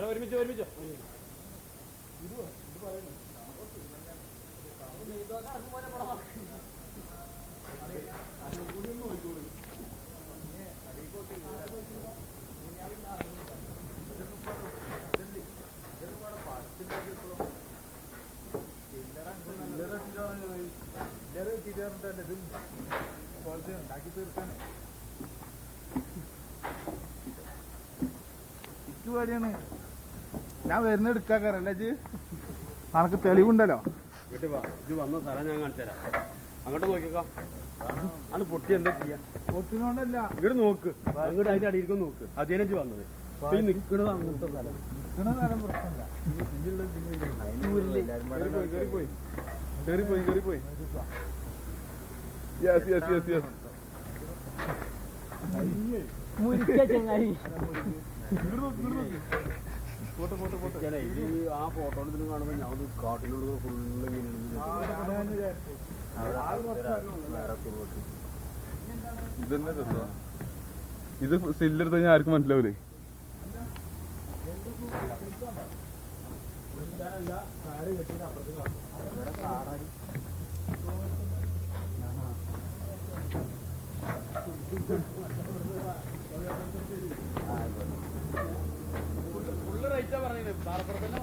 ഒരുമിച്ച് ഒരുമിച്ചോ ഞാൻ വരുന്ന എടുക്കാറല്ലേ ജി അനക്ക് തെളിവുണ്ടല്ലോ ഇത് വന്ന സ്ഥലം ഞാൻ കാണിച്ചു തരാം അങ്ങോട്ട് നോക്കിക്കോ അത് പൊട്ടി എന്താ ചെയ്യാ പൊട്ടിനോണ്ടല്ല ഇങ്ങോട്ട് നോക്ക് അങ്ങോട്ട് അതിന്റെ അടിയിലേക്ക് നോക്ക് അതിനെ വന്നത് നിക്കണത് അങ്ങനത്തെ സ്ഥലം കേറിപ്പോയി യെസ് യെസ് യെസ് യെസ് ചങ്ങായി ആ ഫോട്ടോ കാണുമ്പോ ഞാൻ കാട്ടിലുള്ള ഫുള്ള് ഇതന്നെ രസാ ഇത് സില്ലെടുത്ത് കഴിഞ്ഞാൽ ആർക്കും മനസ്സിലാവൂലേ ഫുള്ള് റൈറ്റാ പറയുന്നത് പാറപ്പുറത്തന്നെ